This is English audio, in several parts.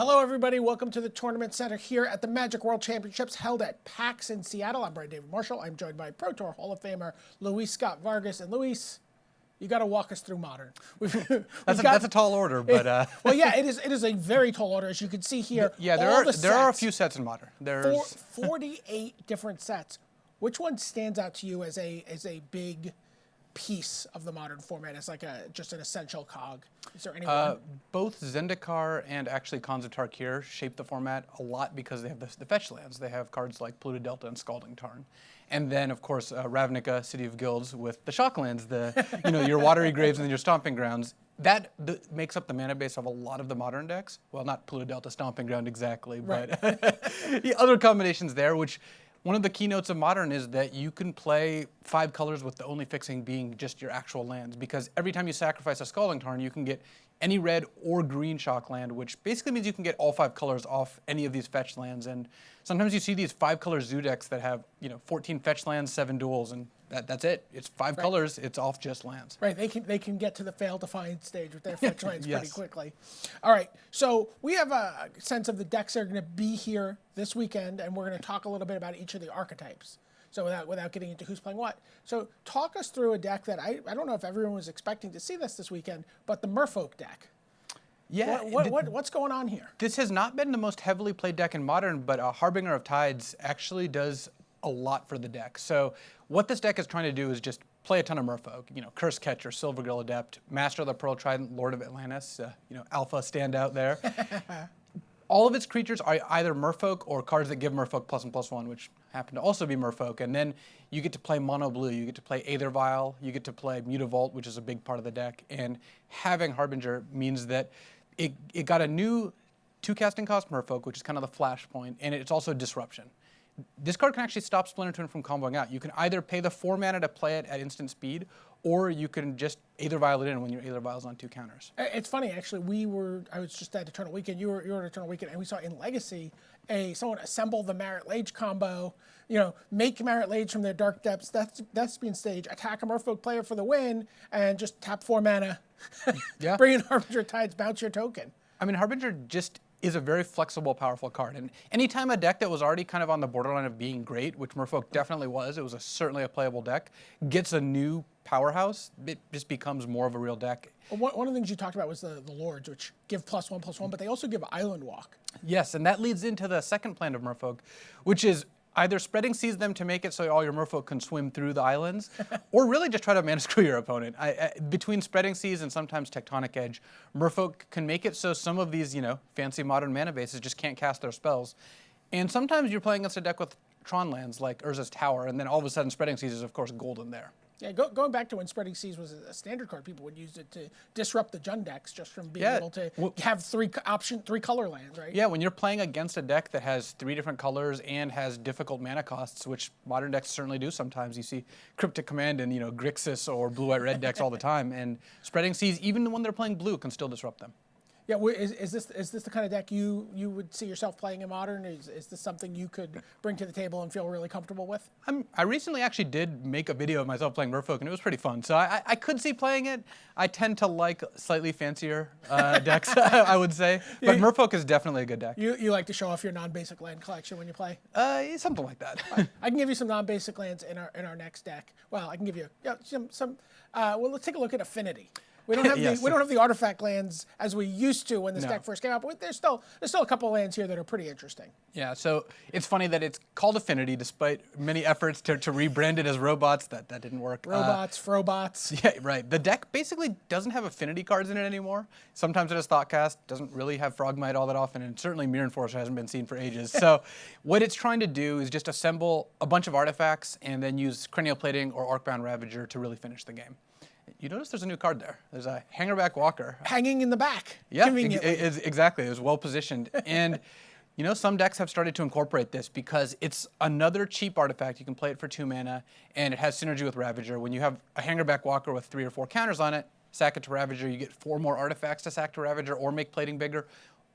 Hello, everybody. Welcome to the Tournament Center here at the Magic World Championships held at PAX in Seattle. I'm Brian David Marshall. I'm joined by Pro Tour Hall of Famer Luis Scott-Vargas. And Luis, you got to walk us through Modern. That's a tall order, but well, yeah, it is a very tall order, as you can see here. Yeah, there are a few sets in Modern. There's 48 different sets. Which one stands out to you as a big piece of the Modern format, as like just an essential cog? Is there anyone? Both Zendikar and actually Khans of Tarkir shape the format a lot because they have the fetch lands. They have cards like Polluted Delta and Scalding Tarn. And then, of course, Ravnica, City of Guilds with the shock lands, your Watery Graves and then your Stomping Grounds. That makes up the mana base of a lot of the Modern decks. Well, not Polluted Delta, Stomping Ground exactly, right. But the other combinations there, which one of the keynotes of Modern is that you can play 5 colors with the only fixing being just your actual lands, because every time you sacrifice a Scalding Tarn, you can get any red or green shock land, which basically means you can get all 5 colors off any of these fetch lands. And sometimes you see these 5-color zoo decks that have 14 fetch lands, 7 duels, and that's it. It's 5 colors. It's off just lands. Right. They can get to the fail to find stage with their fetch lands Yes. pretty quickly. All right. So we have a sense of the decks that are going to be here this weekend, and we're going to talk a little bit about each of the archetypes. So without getting into who's playing what. So talk us through a deck that I don't know if everyone was expecting to see this weekend, but the Merfolk deck. Yeah. What's going on here? This has not been the most heavily played deck in Modern, but Harbinger of Tides actually does a lot for the deck. So what this deck is trying to do is just play a ton of Merfolk. Curse Catcher, Silvergill Adept, Master of the Pearl Trident, Lord of Atlantis, Alpha standout there. All of its creatures are either Merfolk or cards that give Merfolk +1/+1, which happen to also be Merfolk. And then you get to play Mono Blue, you get to play Aether Vial, you get to play Mutavault, which is a big part of the deck. And having Harbinger means that it got a new 2 casting cost Merfolk, which is kind of the flashpoint, and it's also Disruption. This card can actually stop Splinter Twin from comboing out. You can either pay the 4 mana to play it at instant speed, or you can just Aether Vial it in when your Aether Vial's on 2 counters. It's funny, actually. I was just at Eternal Weekend. You were at Eternal Weekend, and we saw in Legacy someone assemble the Marit Lage combo. Make Marit Lage from their Dark Depths, Thespian stage, attack a Merfolk player for the win, and just tap 4 mana. Yeah. Bring in Harbinger Tides, bounce your token. I mean, Harbinger just is a very flexible, powerful card. And anytime a deck that was already kind of on the borderline of being great, which Merfolk definitely was, it was certainly a playable deck, gets a new powerhouse, it just becomes more of a real deck. One of the things you talked about was the Lords, which give +1/+1, but they also give Island Walk. Yes, and that leads into the second plan of Merfolk, which is either spreading seas them to make it so all your Merfolk can swim through the islands, or really just try to mana screw your opponent. Between spreading seas and sometimes Tectonic Edge, Merfolk can make it so some of these, fancy modern mana bases just can't cast their spells. And sometimes you're playing against a deck with Tron lands like Urza's Tower, and then all of a sudden spreading seas is of course golden there. Yeah, going back to when Spreading Seas was a standard card, people would use it to disrupt the Jund decks just from being able to have 3 color lands, right? Yeah, when you're playing against a deck that has 3 different colors and has difficult mana costs, which modern decks certainly do sometimes. You see Cryptic Command in Grixis or blue-white-red decks all the time, and Spreading Seas, even when they're playing blue, can still disrupt them. Yeah, is this the kind of deck you would see yourself playing in Modern? Is this something you could bring to the table and feel really comfortable with? I recently actually did make a video of myself playing Merfolk, and it was pretty fun. So I could see playing it. I tend to like slightly fancier decks, I would say. But Merfolk is definitely a good deck. You like to show off your non-basic land collection when you play? Something like that. I can give you some non-basic lands in our next deck. Well, I can give you some. Well, let's take a look at Affinity. We don't have Yes. we don't have the artifact lands as we used to when this deck first came out, but there's still a couple lands here that are pretty interesting. Yeah, so it's funny that it's called Affinity despite many efforts to rebrand it as Robots. That didn't work. Robots. Yeah, right. The deck basically doesn't have Affinity cards in it anymore. Sometimes it has Thoughtcast, doesn't really have Frogmite all that often, and certainly Mirror Enforcer hasn't been seen for ages. So what it's trying to do is just assemble a bunch of artifacts and then use Cranial Plating or Arcbound Ravager to really finish the game. You notice there's a new card there. There's a Hangerback Walker. Hanging in the back. Yeah, conveniently. Exactly. It was well positioned. And some decks have started to incorporate this because it's another cheap artifact. You can play it for 2 mana, and it has synergy with Ravager. When you have a Hangerback Walker with 3 or 4 counters on it, sack it to Ravager, you get 4 more artifacts to sack to Ravager, or make plating bigger,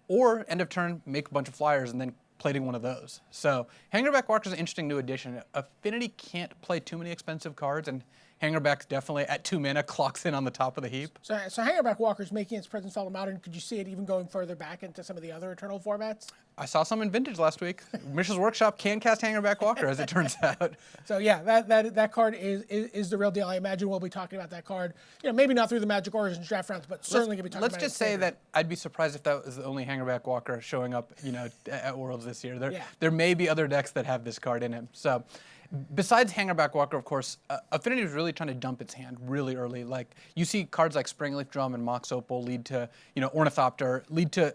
or end of turn, make a bunch of flyers and then plating one of those. So Hangerback Walker is an interesting new addition. Affinity can't play too many expensive cards, and Hangerback's definitely at 2 mana, clocks in on the top of the heap. So Hangerback Walker's making its presence felt in Modern. Could you see it even going further back into some of the other Eternal formats? I saw some in Vintage last week. Mishra's Workshop can cast Hangerback Walker, as it turns out. So yeah, that card is the real deal. I imagine we'll be talking about that card. Maybe not through the Magic Origins draft rounds, but certainly going to be talking Let's about it. just say that I'd be surprised if that was the only Hangerback Walker showing up, at Worlds this year. There may be other decks that have this card in it. So, besides Hangerback Walker, of course, Affinity is really trying to dump its hand really early. Like, you see cards like Springleaf Drum and Mox Opal lead to, Ornithopter, lead to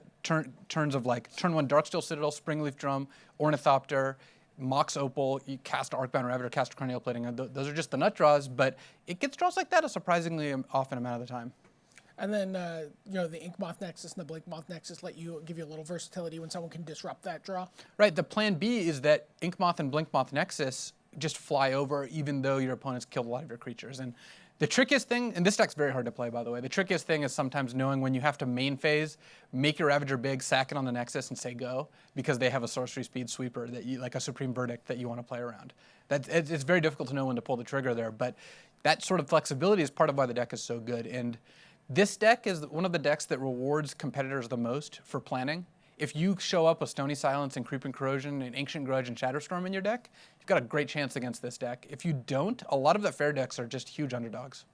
turns of like turn 1 Darksteel Citadel, Springleaf Drum, Ornithopter, Mox Opal, you cast Arcbound Ravager, cast Cranial Plating. Those are just the nut draws, but it gets draws like that a surprisingly often amount of the time. And then, the Ink Moth Nexus and the Blink Moth Nexus give you a little versatility when someone can disrupt that draw. Right. The plan B is that Ink Moth and Blink Moth Nexus just fly over even though your opponent's killed a lot of your creatures. And the trickiest thing, and this deck's very hard to play, by the way, the trickiest thing is sometimes knowing when you have to main phase, make your Ravager big, sack it on the Nexus, and say go, because they have a sorcery speed sweeper, like a Supreme Verdict that you want to play around. It's very difficult to know when to pull the trigger there, but that sort of flexibility is part of why the deck is so good. And this deck is one of the decks that rewards competitors the most for planning. If you show up with Stony Silence and Creeping Corrosion and Ancient Grudge and Shatterstorm in your deck, you've got a great chance against this deck. If you don't, a lot of the fair decks are just huge underdogs.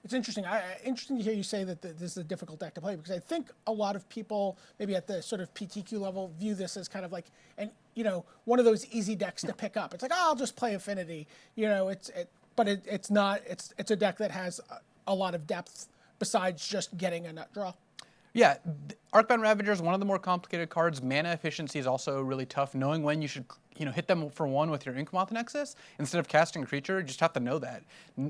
It's interesting. Interesting to hear you say that this is a difficult deck to play, because I think a lot of people, maybe at the sort of PTQ level, view this as kind of like one of those easy decks to pick up. It's like, I'll just play Affinity. But it's not. It's a deck that has a lot of depth besides just getting a nut draw. Yeah, Arcbound Ravager is one of the more complicated cards. Mana efficiency is also really tough. Knowing when you should, hit them for one with your Ink Moth Nexus instead of casting a creature, you just have to know that.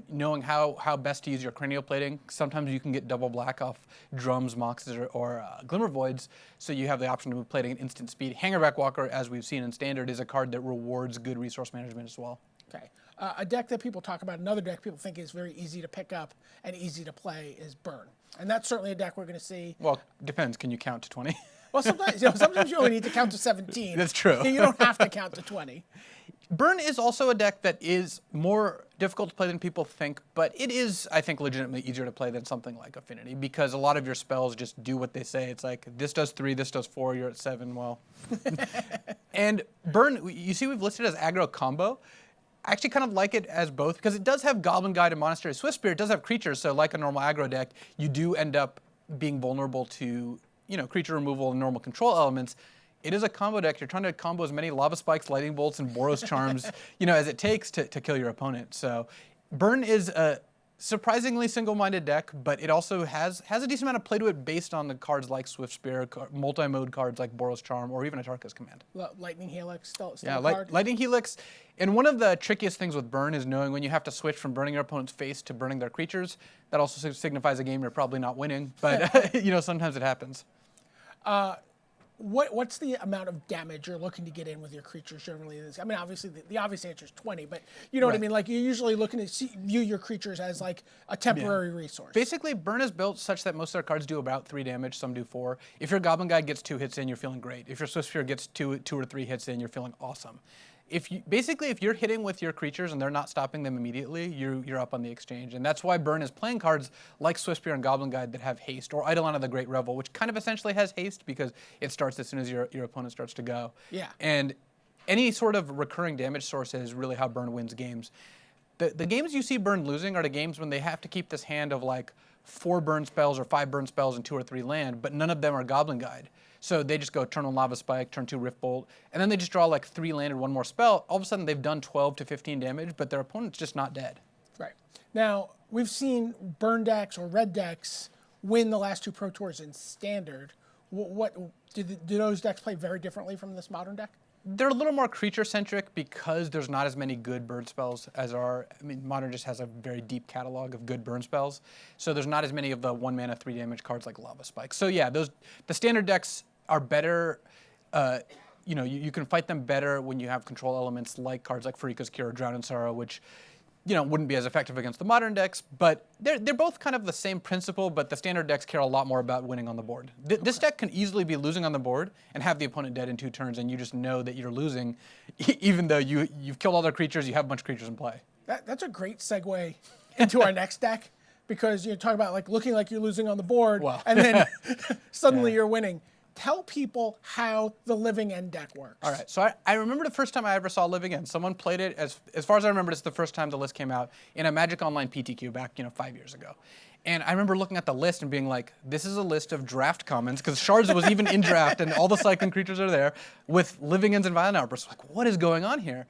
Knowing how best to use your Cranial Plating. Sometimes you can get double black off Drums, Moxes, or Glimmer Voids, so you have the option to move plating at instant speed. Hangerback Walker, as we've seen in Standard, is a card that rewards good resource management as well. Okay. A deck that people talk about, another deck people think is very easy to pick up and easy to play, is Burn. And that's certainly a deck we're going to see. Well, depends. Can you count to 20? Well, sometimes you only need to count to 17. That's true. You don't have to count to 20. Burn is also a deck that is more difficult to play than people think, but it is, I think, legitimately easier to play than something like Affinity, because a lot of your spells just do what they say. It's like, this does 3, this does 4, you're at 7, well. And Burn, you see we've listed as aggro combo. I actually kind of like it as both, because it does have Goblin Guide and Monastery Swift Spirit. It does have creatures, so like a normal aggro deck, you do end up being vulnerable to, creature removal and normal control elements. It is a combo deck. You're trying to combo as many Lava Spikes, Lightning Bolts, and Boros Charms, as it takes to kill your opponent. So Burn is a surprisingly single-minded deck, but it also has a decent amount of play to it based on the cards like Swift Spirit, multi-mode cards like Boros Charm, or even Atarka's Command. Lightning Helix still yeah, a card? Lightning Helix. And one of the trickiest things with Burn is knowing when you have to switch from burning your opponent's face to burning their creatures. That also signifies a game you're probably not winning, but sometimes it happens. What's the amount of damage you're looking to get in with your creatures generally? I mean, obviously the obvious answer is 20, but you know what I mean? Like, you're usually looking to view your creatures as like a temporary resource. Basically, Burn is built such that most of their cards do about 3 damage, some do 4. If your Goblin Guide gets 2 hits in, you're feeling great. If your Swift Sphere gets 2 or 3 hits in, you're feeling awesome. If you're hitting with your creatures and they're not stopping them immediately, you're up on the exchange. And that's why Burn is playing cards like Swift Spear and Goblin Guide that have haste, or Eidolon of the Great Revel, which kind of essentially has haste because it starts as soon as your opponent starts to go. Yeah. And any sort of recurring damage source is really how Burn wins games. The games you see Burn losing are the games when they have to keep this hand of like 4 burn spells or 5 burn spells and 2 or 3 land, but none of them are Goblin Guide. So they just go turn 1 Lava Spike, turn 2 Rift Bolt, and then they just draw like 3 land and 1 more spell. All of a sudden they've done 12 to 15 damage, but their opponent's just not dead. Right. Now, we've seen Burn decks or red decks win the last 2 Pro Tours in Standard. Do those decks play very differently from this Modern deck? They're a little more creature-centric because there's not as many good burn spells as are. I mean, Modern just has a very deep catalog of good burn spells, so there's not as many of the 1 mana 3 damage cards like Lava Spike. So yeah, the Standard decks are better. You can fight them better when you have control elements like cards like Farika's Cure or Drown in Sorrow, which wouldn't be as effective against the Modern decks, but they're both kind of the same principle, but the Standard decks care a lot more about winning on the board. This deck can easily be losing on the board and have the opponent dead in 2 turns, and you just know that you're losing, even though you've killed all their creatures, you have a bunch of creatures in play. That's a great segue into our next deck, because you talk about like looking like you're losing on the board, Wow. and then suddenly you're winning. Tell people how the Living End deck works. All right, so I remember the first time I ever saw Living End. Someone played it, as far as I remember, it's the first time the list came out in a Magic Online PTQ back 5 years ago. And I remember looking at the list and being like, this is a list of draft commons, because Shards was even in draft and all the cycling creatures are there with Living Ends and Violent Outbursts. Like, what is going on here?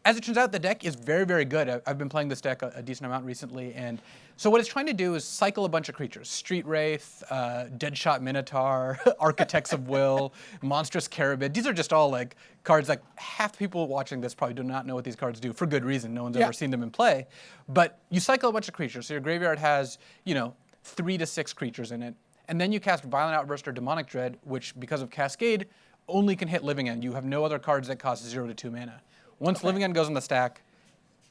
As it turns out, the deck is very, very good. I've been playing this deck a decent amount recently, and so what it's trying to do is cycle a bunch of creatures. Street Wraith, Deadshot Minotaur, Architects of Will, Monstrous Carabid. These are just all like cards like half the people watching this probably do not know what these cards do, for good reason. No one's ever seen them in play. But you cycle a bunch of creatures. So your graveyard has, 3 to 6 creatures in it. And then you cast Violent Outburst or Demonic Dread, which, because of Cascade, only can hit Living End. You have no other cards that cost 0 to 2 mana. Once Living End goes on the stack,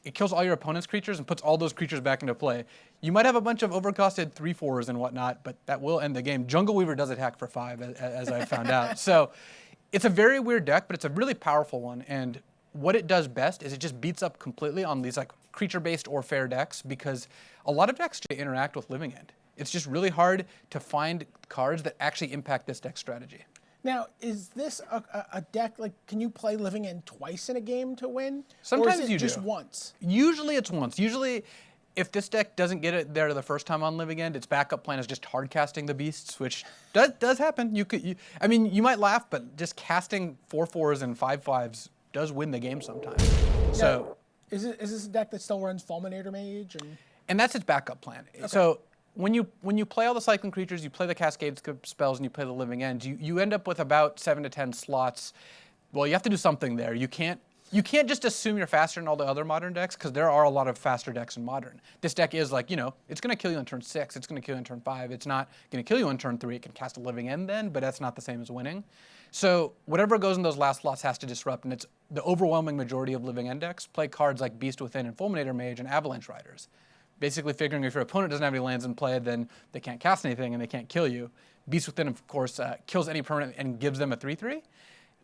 it kills all your opponent's creatures and puts all those creatures back into play. You might have a bunch of overcosted 3/4s and whatnot, but that will end the game. Jungle Weaver does attack for 5, as I found out. So it's a very weird deck, but it's a really powerful one. And what it does best is it just beats up completely on these like creature-based or fair decks, because a lot of decks interact with Living End. It's just really hard to find cards that actually impact this deck strategy. Now, is this a deck, like, can you play Living End twice in a game to win? Sometimes or is it you just do. once? Usually it's once. Usually, if this deck doesn't get it there the first time on Living End, its backup plan is just hard casting the beasts, which does happen. You might laugh, but just casting 4/4s and 5/5s does win the game sometimes. So, is this a deck that still runs Fulminator Mage? And that's its backup plan. Okay. So when you play all the cycling creatures, you play the Cascade spells, and you play the Living End, you end up with about 7 to 10 slots. Well, you have to do something there. You can't just assume you're faster than all the other Modern decks, because there are a lot of faster decks in Modern. This deck is like, it's going to kill you on turn 6. It's going to kill you on turn 5. It's not going to kill you on turn 3. It can cast a Living End then, but that's not the same as winning. So whatever goes in those last slots has to disrupt, and it's the overwhelming majority of Living End decks play cards like Beast Within and Fulminator Mage and Avalanche Riders. Basically figuring if your opponent doesn't have any lands in play, then they can't cast anything and they can't kill you. Beast Within, of course, kills any permanent and gives them a 3/3,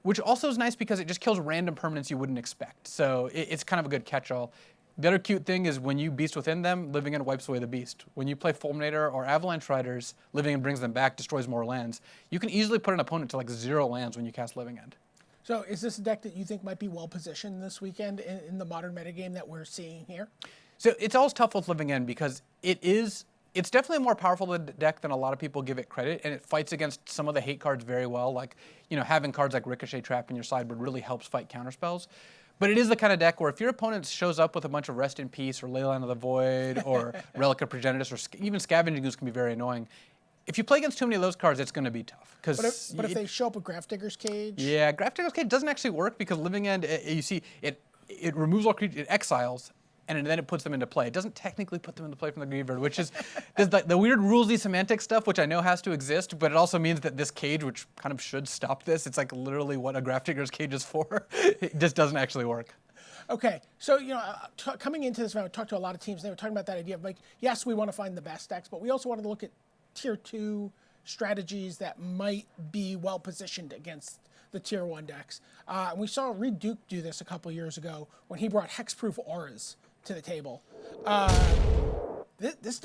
which also is nice because it just kills random permanents you wouldn't expect. So it's kind of a good catch-all. The other cute thing is when you Beast Within them, Living End wipes away the beast. When you play Fulminator or Avalanche Riders, Living End brings them back, destroys more lands. You can easily put an opponent to like 0 lands when you cast Living End. So is this a deck that you think might be well-positioned this weekend in the Modern metagame that we're seeing here? So it's always tough with Living End because it's definitely a more powerful deck than a lot of people give it credit, and it fights against some of the hate cards very well. Like, having cards like Ricochet Trap in your sideboard really helps fight counterspells. But it is the kind of deck where if your opponent shows up with a bunch of Rest in Peace or Leyline of the Void or Relic of Progenitus or even Scavenging Ooze can be very annoying. If you play against too many of those cards, it's going to be tough. But if they show up with Grafdigger's Cage? Yeah, Grafdigger's Cage doesn't actually work because Living End, you see, it removes all creatures, it exiles, and then it puts them into play. It doesn't technically put them into play from the graveyard, which is the weird rulesy semantic stuff, which I know has to exist, but it also means that this cage, which kind of should stop this, it's like literally what a Grafdigger's Cage is for, it just doesn't actually work. Okay, so coming into this, I talked to a lot of teams, and they were talking about that idea of like, yes, we want to find the best decks, but we also wanted to look at tier 2 strategies that might be well positioned against the tier 1 decks. And we saw Reed Duke do this a couple years ago when he brought Hexproof Auras to the table. Is this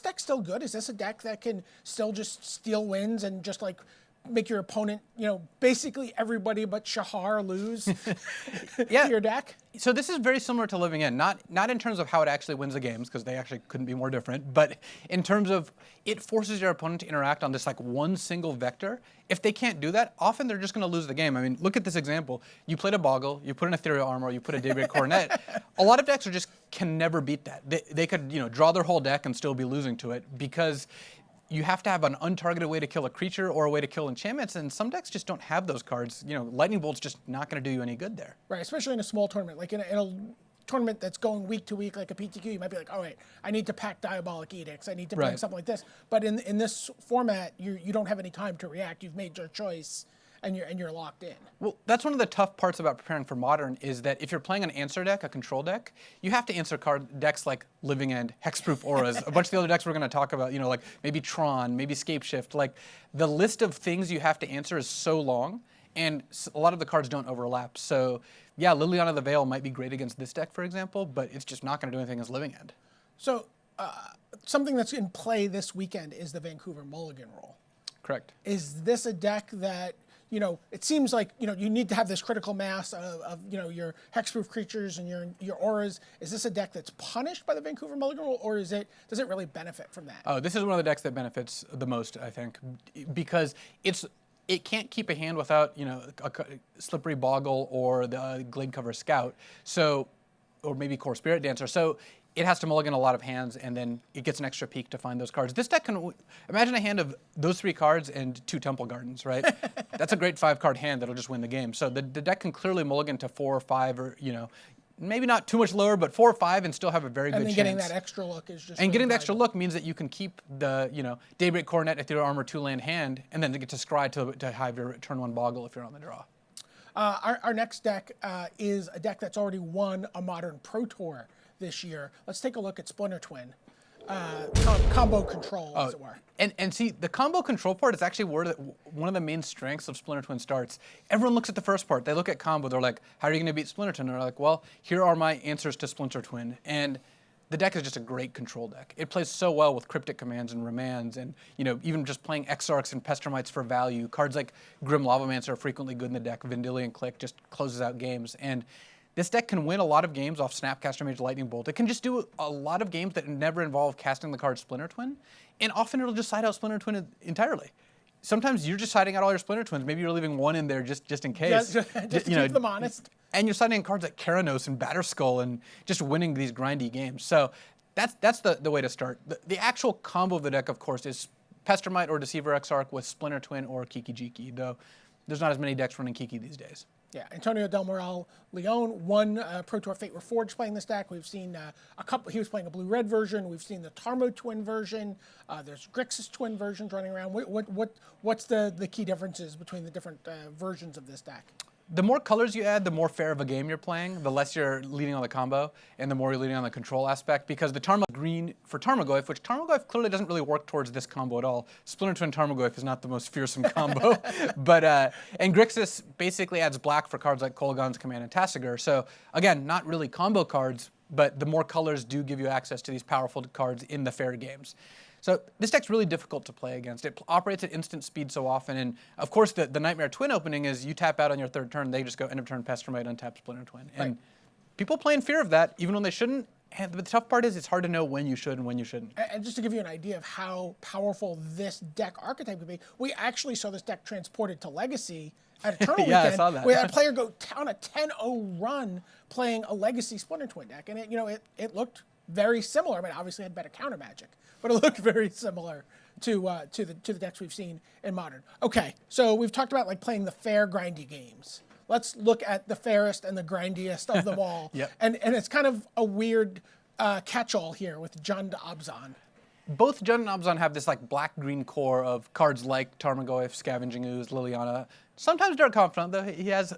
deck still good? Is this a deck that can still just steal wins and just like make your opponent, basically everybody but Shahar lose to your deck? So this is very similar to Living End, not in terms of how it actually wins the games, because they actually couldn't be more different, but in terms of it forces your opponent to interact on this like one single vector. If they can't do that, often they're just going to lose the game. I mean, look at this example. You played a Boggle, you put an Ethereal Armor, you put a Daybreak Coronet. A lot of decks can never beat that. They could draw their whole deck and still be losing to it because you have to have an untargeted way to kill a creature or a way to kill enchantments, and some decks just don't have those cards. Lightning Bolt's just not going to do you any good there. Right, especially in a small tournament. Like in a tournament that's going week to week, like a PTQ, you might be like, all right, I need to pack Diabolic Edicts. I need to bring something like this. But in this format, you don't have any time to react. You've made your choice, and you're locked in. Well, that's one of the tough parts about preparing for Modern is that if you're playing an answer deck, a control deck, you have to answer decks like Living End, Hexproof Auras, a bunch of the other decks we're going to talk about, like maybe Tron, maybe Scapeshift. Like the list of things you have to answer is so long, and a lot of the cards don't overlap. So yeah, Liliana the Veil might be great against this deck, for example, but it's just not going to do anything as Living End. So something that's in play this weekend is the Vancouver Mulligan rule. Correct. Is this a deck that, it seems like, you need to have this critical mass of your hexproof creatures and your auras. Is this a deck that's punished by the Vancouver Mulligan rule, or does it really benefit from that? Oh, this is one of the decks that benefits the most, I think, because it can't keep a hand without, a Slippery Boggle or the Glade Cover Scout, or maybe Core Spirit Dancer. So it has to mulligan a lot of hands, and then it gets an extra peek to find those cards. This deck can, imagine a hand of those 3 cards and 2 Temple Gardens, right? That's a great 5-card hand that'll just win the game. So the deck can clearly mulligan to 4 or 5, or, maybe not too much lower, but 4 or 5 and still have a very good chance. And then getting that extra look is just And really getting the extra valuable. look means that you can keep the, Daybreak Coronet, Ethereal Armor 2-land hand, and then to get to scry to have your turn 1 Boggle if you're on the draw. Our next deck is a deck that's already won a Modern Pro Tour this year. Let's take a look at Splinter Twin. Combo control, as it were. And see, the combo control part is actually one of the main strengths of Splinter Twin starts. Everyone looks at the first part. They look at combo. They're like, how are you going to beat Splinter Twin? And they're like, well, here are my answers to Splinter Twin. And the deck is just a great control deck. It plays so well with Cryptic Commands and Remands, and even just playing Exarchs and Pestermites for value. Cards like Grim Lavamancer are frequently good in the deck. Vendilion Click just closes out games. And this deck can win a lot of games off Snapcaster Mage Lightning Bolt. It can just do a lot of games that never involve casting the card Splinter Twin, and often it'll just side out Splinter Twin entirely. Sometimes you're just siding out all your Splinter Twins. Maybe you're leaving one in there just in case. Just to keep them honest. And you're siding cards like Keranos and Batterskull and just winning these grindy games. So that's the way to start. The actual combo of the deck, of course, is Pestermite or Deceiver Exarch with Splinter Twin or Kiki Jiki, though there's not as many decks running Kiki these days. Yeah, Antonio Del Moral Leon won Pro Tour Fate Reforged playing this deck. We've seen a couple. He was playing a blue-red version. We've seen the Tarmo Twin version. There's Grixis Twin versions running around. What's the key differences between the different versions of this deck? The more colors you add, the more fair of a game you're playing, the less you're leading on the combo, and the more you're leading on the control aspect, because the Tarmo green for Tarmogoyf, which Tarmogoyf clearly doesn't really work towards this combo at all. Splinter Twin Tarmogoyf is not the most fearsome combo, but and Grixis basically adds black for cards like Kolaghan's Command and Tassiger. So again, not really combo cards, but the more colors do give you access to these powerful cards in the fair games. So this deck's really difficult to play against. It operates at instant speed so often, and of course the Nightmare Twin opening is you tap out on your 3rd turn, they just go end of turn Pestermite, untap Splinter Twin. And people play in fear of that, even when they shouldn't. And the tough part is it's hard to know when you should and when you shouldn't. And just to give you an idea of how powerful this deck archetype would be, we actually saw this deck transported to Legacy at a tournament Yeah, I weekend. saw that. We had a player go on a 10-0 run playing a Legacy Splinter Twin deck, and it looked very similar. I mean, obviously it had better counter magic, but it looked very similar to the decks we've seen in Modern. Okay, so we've talked about like playing the fair grindy games. Let's look at the fairest and the grindiest of them all. Yep. And it's kind of a weird catch-all here with Jund Abzan. Both Jund and Abzan have this like black-green core of cards like Tarmogoyf, Scavenging Ooze, Liliana. Sometimes Dark Confidant, though he has,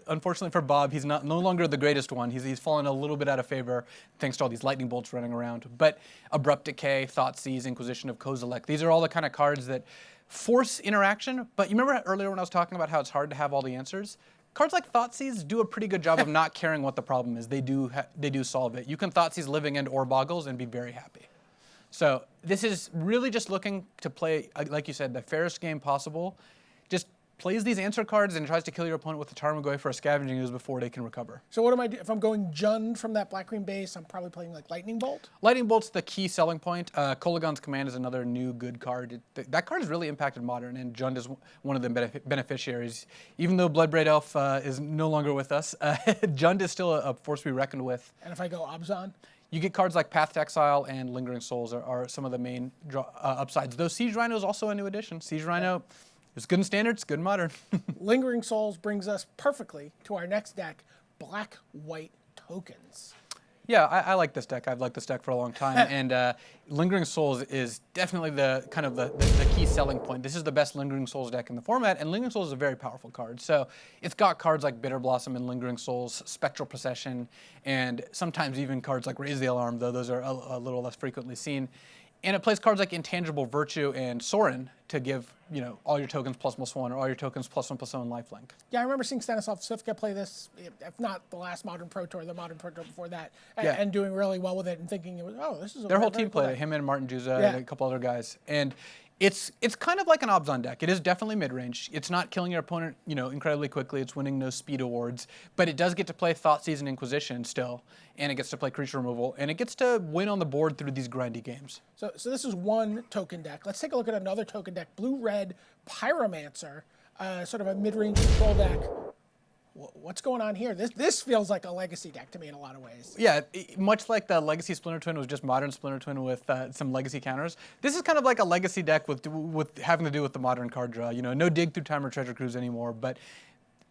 unfortunately for Bob, he's no longer the greatest one. He's fallen a little bit out of favor thanks to all these lightning bolts running around. But Abrupt Decay, Thoughtseize, Inquisition of Kozilek, these are all the kind of cards that force interaction. But you remember earlier when I was talking about how it's hard to have all the answers? Cards like Thoughtseize do a pretty good job of not caring what the problem is. They do solve it. You can Thoughtseize Living End or Boggles and be very happy. So this is really just looking to play, like you said, the fairest game possible. Just plays these answer cards and tries to kill your opponent with the Tarmogoyf for a Scavenging Ooze before they can recover. So what am I do if I'm going Jund from that black-green base? I'm probably playing like Lightning Bolt. Lightning Bolt's the key selling point. Kolaghan's Command is another new good card. That card has really impacted Modern, and Jund is one of the beneficiaries. Even though Bloodbraid Elf is no longer with us, Jund is still a force to be reckoned with. And if I go Abzan? You get cards like Path to Exile and Lingering Souls are some of the main upsides. Though Siege Rhino is also a new addition. Siege Rhino is good in Standard, it's good in Modern. Lingering Souls brings us perfectly to our next deck, Black-White Tokens. Yeah, I like this deck. I've liked this deck for a long time, and Lingering Souls is definitely the key selling point. This is the best Lingering Souls deck in the format, and Lingering Souls is a very powerful card. So it's got cards like Bitter Blossom and Lingering Souls, Spectral Procession, and sometimes even cards like Raise the Alarm, though those are a little less frequently seen. And it plays cards like Intangible Virtue and Sorin to give, all your tokens +1/+1 or all your tokens +1/+1 lifelink. Yeah, I remember seeing Stanislav Svifka play this, if not the last Modern Pro Tour, the Modern Pro Tour before that, and doing really well with it and thinking, this is a Their whole very team cool played it, deck. him and Martin Juza and a couple other guys. And it's kind of like an Obzon deck. It is definitely mid-range. It's not killing your opponent, incredibly quickly. It's winning no speed awards. But it does get to play Thoughtseize and Inquisition still. And it gets to play creature removal. And it gets to win on the board through these grindy games. So this is one token deck. Let's take a look at another token deck. Blue-red Pyromancer, sort of a mid-range control deck. What's going on here? This feels like a legacy deck to me in a lot of ways. Yeah, much like the Legacy Splinter Twin was just modern Splinter Twin with some legacy counters. This is kind of like a legacy deck with having to do with the modern card draw. No dig through time or treasure cruise anymore. But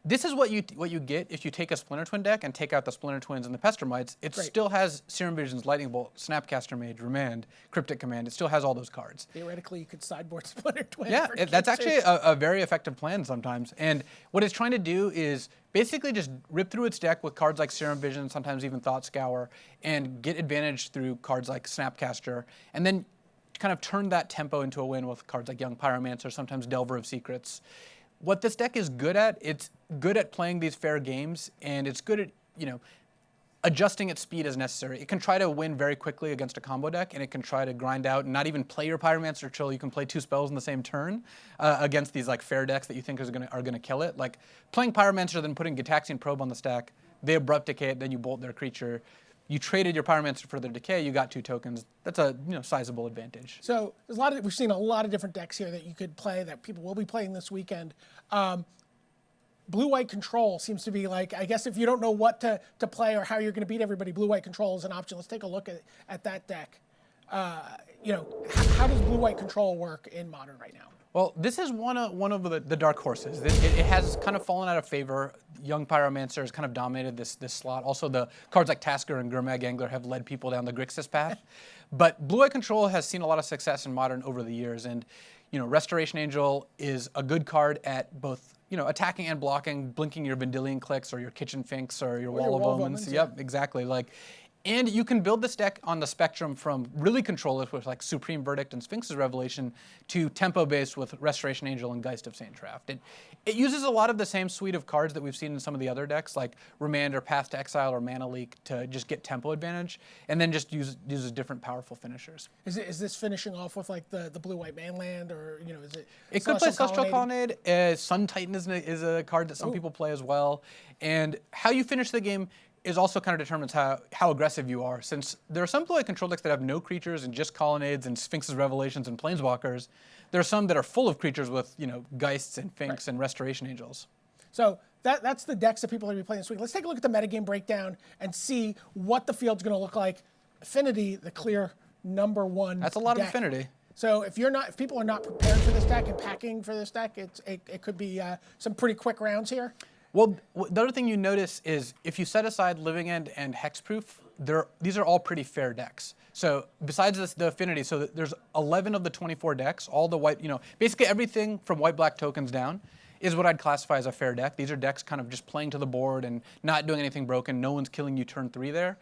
this is what you get if you take a Splinter Twin deck and take out the Splinter Twins and the Pestermites. It still has Serum Visions, Lightning Bolt, Snapcaster Mage, Remand, Cryptic Command. It still has all those cards. Theoretically, you could sideboard Splinter Twin. Yeah, that's actually a very effective plan sometimes. And what it's trying to do is basically just rip through its deck with cards like Serum Vision, sometimes even Thought Scour, and get advantage through cards like Snapcaster, and then kind of turn that tempo into a win with cards like Young Pyromancer, sometimes Delver of Secrets. What this deck is good at, it's good at playing these fair games, and it's good at, adjusting its speed as necessary. It can try to win very quickly against a combo deck, and it can try to grind out and not even play your Pyromancer till you can play 2 spells in the same turn against these like fair decks that you think are gonna kill it. Like playing Pyromancer, then putting Gitaxian Probe on the stack, they abrupt decay it, then you bolt their creature. You traded your Pyromancer for their decay, you got 2 tokens. That's a sizable advantage. So there's we've seen a lot of different decks here that you could play that people will be playing this weekend. Blue-white control seems to be like, I guess if you don't know what to play or how you're going to beat everybody, blue-white control is an option. Let's take a look at that deck. How does blue-white control work in Modern right now? Well, this is one of the dark horses. It has kind of fallen out of favor. Young Pyromancer has kind of dominated this slot. Also, the cards like Tasker and Gurmag Angler have led people down the Grixis path. But Blue-White Control has seen a lot of success in Modern over the years. And, Restoration Angel is a good card at both, attacking and blocking, blinking your Vendilion Clicks or your Kitchen Finks or your Wall of Omens. Yep, exactly. And you can build this deck on the spectrum from really control it with like Supreme Verdict and Sphinx's Revelation to tempo-based with Restoration Angel and Geist of Saint Traft. It uses a lot of the same suite of cards that we've seen in some of the other decks, like Remand or Path to Exile or Mana Leak, to just get tempo advantage, and then just uses different powerful finishers. Is this finishing off with like the blue-white mainland, or is it? It could play Celestial Colonnade. Sun Titan is a card that some people play as well, and how you finish the game is also kind of determines how aggressive you are. Since there are some blue-white control decks that have no creatures and just Colonnades and Sphinx's Revelations and Planeswalkers, there are some that are full of creatures with Geists and Finks and Restoration Angels. So that's the decks that people are going to be playing this week. Let's take a look at the metagame breakdown and see what the field's going to look like. Affinity, the clear #1. That's a lot deck. of Affinity. So if people are not prepared for this deck and packing for this deck, it could be some pretty quick rounds here. Well, the other thing you notice is if you set aside Living End and Hexproof, these are all pretty fair decks. So besides the Affinity, so there's 11 of the 24 decks, all the white, basically everything from white-black tokens down is what I'd classify as a fair deck. These are decks kind of just playing to the board and not doing anything broken. No one's killing you turn 3 there.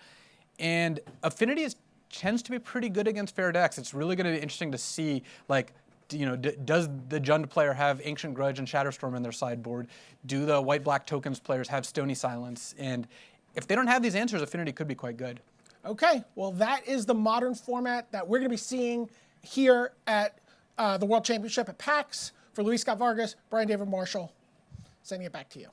And Affinity tends to be pretty good against fair decks. It's really going to be interesting to see, does the Jund player have Ancient Grudge and Shatterstorm in their sideboard? Do the white-black tokens players have Stony Silence? And if they don't have these answers, Affinity could be quite good. Okay, well that is the Modern format that we're going to be seeing here at the World Championship at PAX. For Luis Scott-Vargas, Brian David Marshall, sending it back to you.